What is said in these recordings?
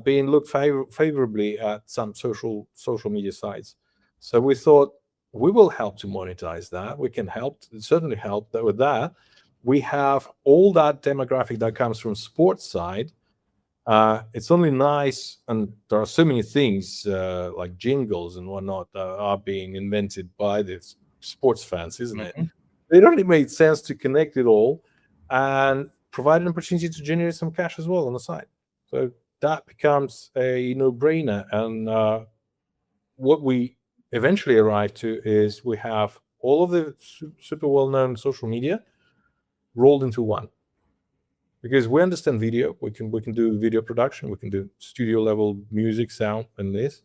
being looked favorably at some social media sites. So we thought we will help to monetize that. We can certainly help that with that. We have all that demographic that comes from sports side. It's only nice, and there are so many things like jingles and whatnot that are being invented by the sports fans, isn't it? It only made sense to connect it all and provide an opportunity to generate some cash as well on the side. So that becomes a no-brainer. And what we eventually arrive to is we have all of the super well-known social media rolled into one. Because we understand video, we can do video production, we can do studio level music, sound, and this.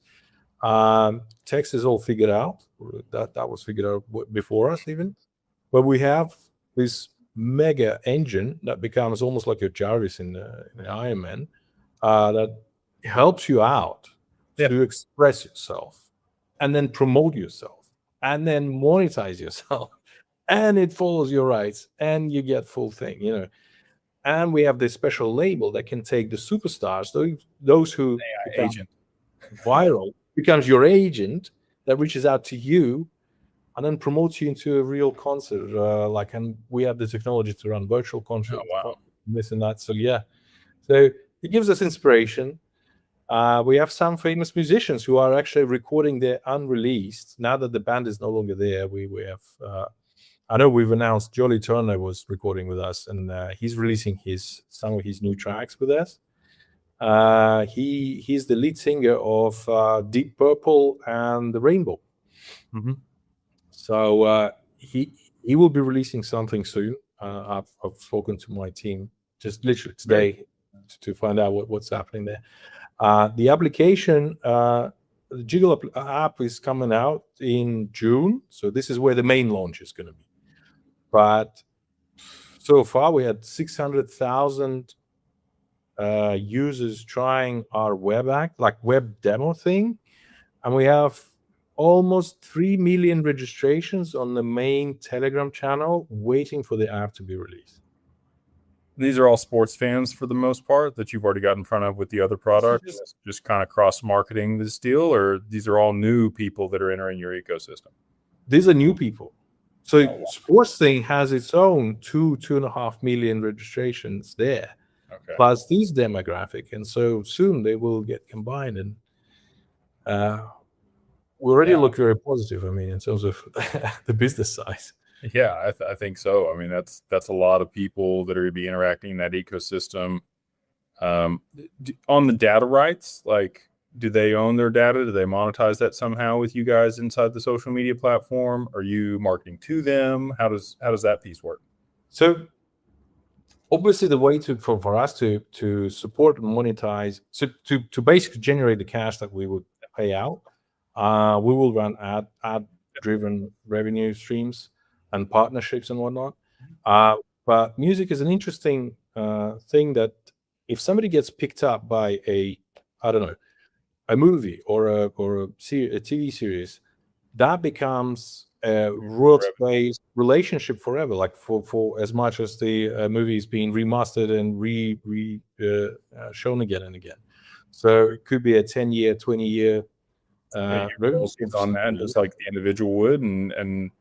Text is all figured out. That was figured out before us even. But we have this mega engine that becomes almost like your Jarvis in Iron Man, that helps you out to express yourself, and then promote yourself, and then monetize yourself, and it follows your rights, and you get full thing, you know. And we have this special label that can take the superstars, those who agent viral, becomes your agent that reaches out to you and then promotes you into a real concert. And we have the technology to run virtual concerts, this and that. So yeah, so it gives us inspiration. We have some famous musicians who are actually recording their unreleased. Now that the band is no longer there, we have. I know we've announced Jolly Turner was recording with us, and he's releasing some of his new tracks with us. He's the lead singer of Deep Purple and the Rainbow. So he will be releasing something soon. I've spoken to my team just literally today to find out what's happening there. The application, the Jiggle app is coming out in June, so this is where the main launch is going to be. But so far, we had 600,000 users trying our web demo thing, and we have almost 3 million registrations on the main Telegram channel waiting for the app to be released. These are all sports fans for the most part that you've already got in front of with the other products, just kind of cross-marketing this deal, or these are all new people that are entering your ecosystem? These are new people. So Sports Thing has its own 2.5 million registrations there, plus these demographic, and so soon they will get combined, and we already look very positive. I mean, in terms of the business size. Yeah, I think so. I mean, that's a lot of people that are going to be interacting in that ecosystem. On the data rights, like, do they own their data? Do they monetize that somehow with you guys inside the social media platform? Are you marketing to them? How does that piece work? So obviously the way for us to support and monetize, so to basically generate the cash that we would pay out, we will run ad driven revenue streams and partnerships and whatnot. But music is an interesting thing that if somebody gets picked up by a movie or a TV series, that becomes a royalty-based relationship forever. Like for as much as the movie is being remastered and shown again and again. So it could be a 10-year, 20-year revenue on that, just like the individual would, and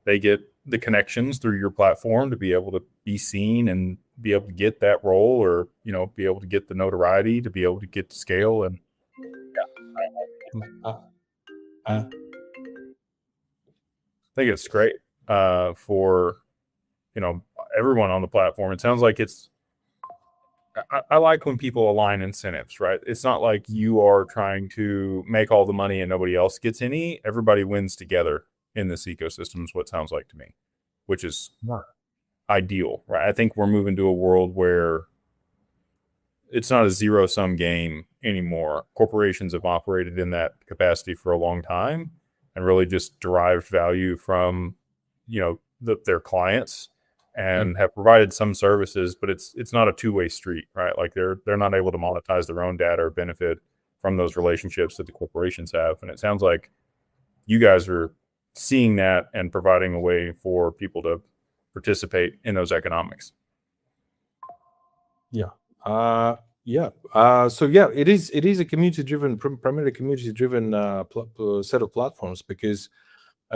they get the connections through your platform to be able to be seen and be able to get that role, or be able to get the notoriety to be able to get to scale. And I think it's great for everyone on the platform. It sounds like I like when people align incentives, right? It's not like you are trying to make all the money and nobody else gets any. Everybody wins together in this ecosystem is what it sounds like to me, which is ideal, right? I think we're moving to a world where it's not a zero-sum game anymore. Corporations have operated in that capacity for a long time and really just derived value from, their clients and have provided some services, but it's not a two-way street, right? Like they're not able to monetize their own data or benefit from those relationships that the corporations have. And it sounds like you guys are seeing that and providing a way for people to participate in those economics. Yeah. Yeah. So yeah, it is a primarily community driven set of platforms, because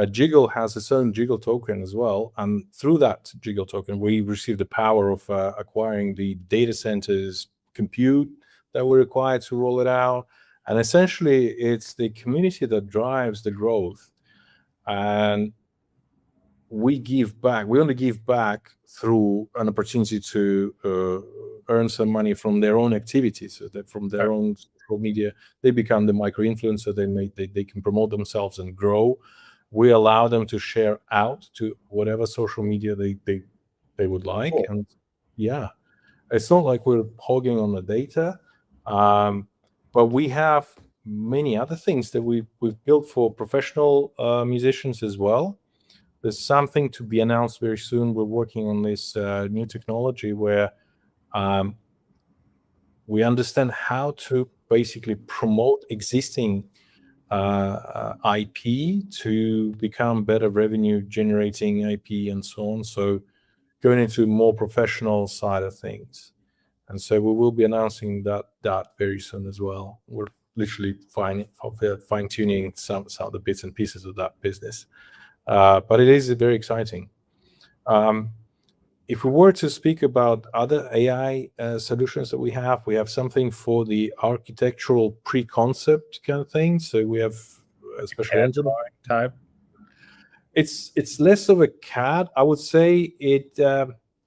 Jiggle has its own Jiggle token as well, and through that Jiggle token, we receive the power of acquiring the data centers, compute that we require to roll it out, and essentially, it's the community that drives the growth, and we give back. We only give back through an opportunity to earn some money from their own activities, so that from their Okay. own social media, they become the micro influencer. They can promote themselves and grow. We allow them to share out to whatever social media they would like, Cool. and yeah, it's not like we're hogging on the data, um, but we have many other things that we've built for professional musicians as well. There's something to be announced very soon. We're working on this new technology where um, we understand how to basically promote existing IP to become better revenue generating IP and so on. So going into more professional side of things. And so we will be announcing that very soon as well. We're literally fine tuning some of the bits and pieces of that business. But it is very exciting. Um, if we were to speak about other AI solutions that we have something for the architectural pre-concept kind of thing. So we have a special CAD engine. type. It's less of a CAD, I would say.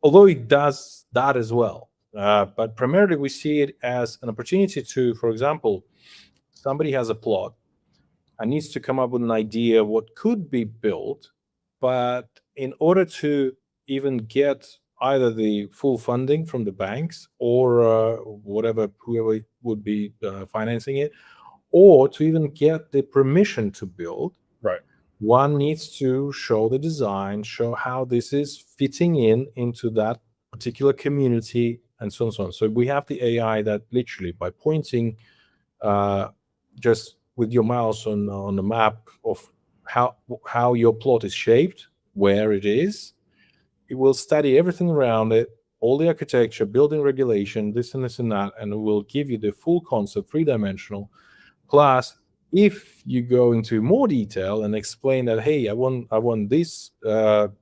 Although it does that as well, but primarily we see it as an opportunity to, for example, somebody has a plot and needs to come up with an idea what could be built, but in order to even get either the full funding from the banks or whoever would be financing it, or to even get the permission to build, Right. one needs to show the design, show how this is fitting into that particular community, and so on and so on. So we have the AI that literally, by pointing uh, just with your mouse on the map of how your plot is shaped, where it is, it will study everything around it, all the architecture, building regulation, this and this and that, and it will give you the full concept, three-dimensional. Plus, if you go into more detail and explain that, hey, I want this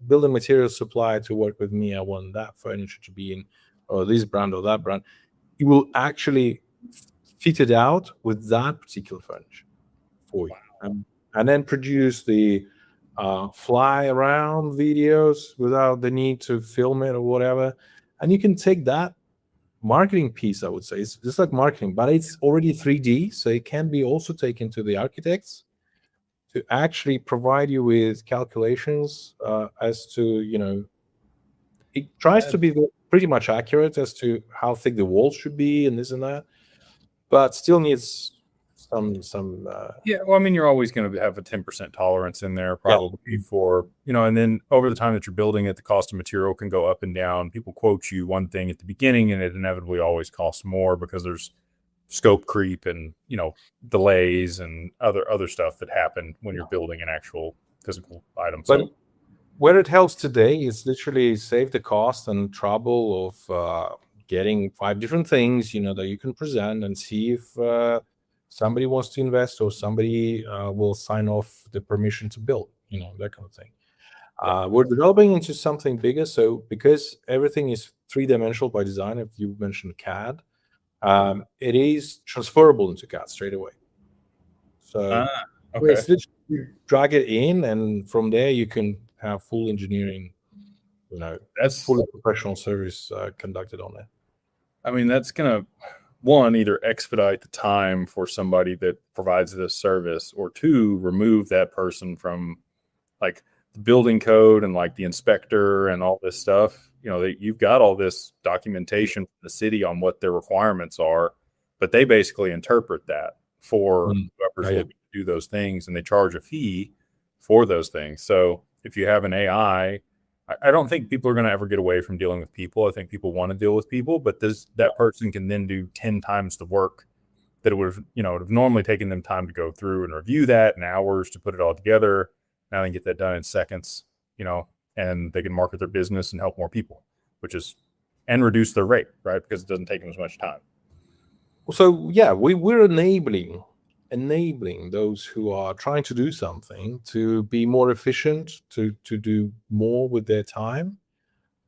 building material supplier to work with me, I want that furniture to be in, or this brand or that brand, it will actually fit it out with that particular furniture for you, and then produce the fly around videos without the need to film it or whatever. And you can take that marketing piece, I would say, it's just like marketing, but it's already 3D, so it can be also taken to the architects to actually provide you with calculations as to, it tries to be pretty much accurate as to how thick the walls should be and this and that, but still needs some Yeah, well, I mean, you're always going to have a 10% tolerance in there, yeah. probably for, and then over the time that you're building it, the cost of material can go up and down. People quote you one thing at the beginning, and it inevitably always costs more because there's scope creep and, delays and other stuff that happen when you're building an actual physical item. But So where it helps today is literally save the cost and trouble of getting 5 different things, that you can present and see if somebody wants to invest or somebody will sign off the permission to build, that kind of thing. We're developing into something bigger. So because everything is three-dimensional by design, if you mentioned CAD, it is transferable into CAD straight away. So okay. it's literally you drag it in, and from there you can have full engineering, That's fully professional service conducted on it. I mean, that's going to, one, either expedite the time for somebody that provides this service, or two, remove that person from like the building code and like the inspector and all this stuff. You've got all this documentation from the city on what their requirements are, but they basically interpret that for whoever's looking to do those things, and they charge a fee for those things. So if you have an AI, I don't think people are going to ever get away from dealing with people. I think people want to deal with people, but that person can then do 10 times the work that it would have normally taken them time to go through and review that, and hours to put it all together. Now they can get that done in seconds, and they can market their business and help more people, and reduce their rate, right? Because it doesn't take them as much time. So yeah, we're enabling those who are trying to do something to be more efficient, to do more with their time,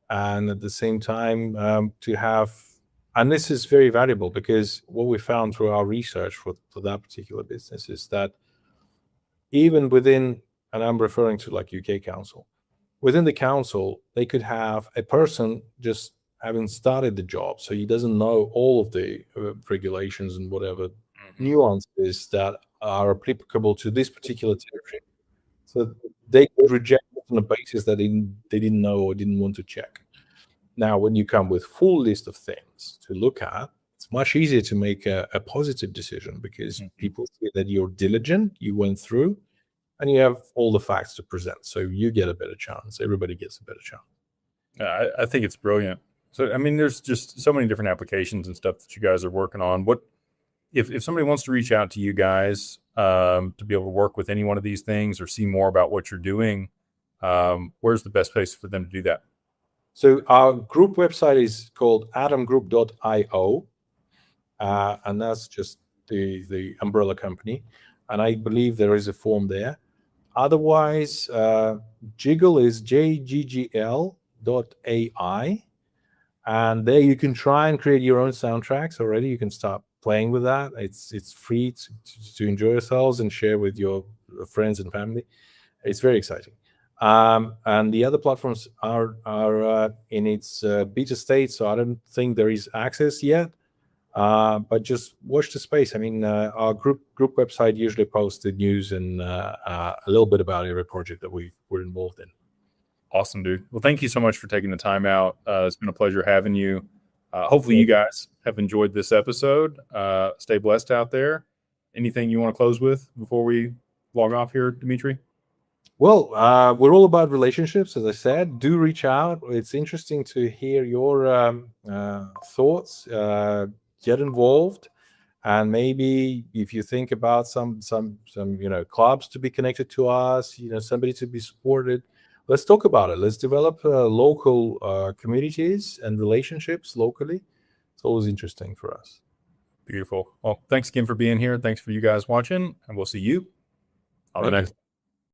and at the same time to have. And this is very valuable because what we found through our research for that particular business is that even within, and I'm referring to like UK Council, within the council, they could have a person just having started the job, so he doesn't know all of the regulations and whatever Mhm. nuances that are applicable to this particular territory. So they could reject it on the basis that they didn't know or didn't want to check. Now, when you come with full list of things to look at, it's much easier to make a positive decision because Mhm. people see that you're diligent, you went through, and you have all the facts to present. So you get a better chance. Everybody gets a better chance. I think it's brilliant. So, I mean, there's just so many different applications and stuff that you guys are working on. What if somebody wants to reach out to you guys to be able to work with any one of these things or see more about what you're doing? Where's the best place for them to do that? So our group website is called atomgroup.io, and that's just the umbrella company. And I believe there is a form there. Otherwise, Jiggle is JGGL.ai. And there you can try and create your own soundtracks already. You can start playing with that. It's free to enjoy yourselves and share with your friends and family. It's very exciting. And the other platforms are in its beta state, so I don't think there is access yet. But just watch the space. I mean, our group website usually posts the news and a little bit about every project that we're involved in. Awesome, dude. Well, thank you so much for taking the time out. It's been a pleasure having you. Hopefully, you guys have enjoyed this episode. Stay blessed out there. Anything you want to close with before we log off here, Dimitri? Well, we're all about relationships, as I said. Do reach out. It's interesting to hear your thoughts. Get involved, and maybe if you think about some clubs to be connected to us, somebody to be supported. Let's talk about it. Let's develop local communities and relationships locally. It's always interesting for us. Beautiful. Well, thanks again for being here. Thanks for you guys watching, and we'll see you on the Thank you. next.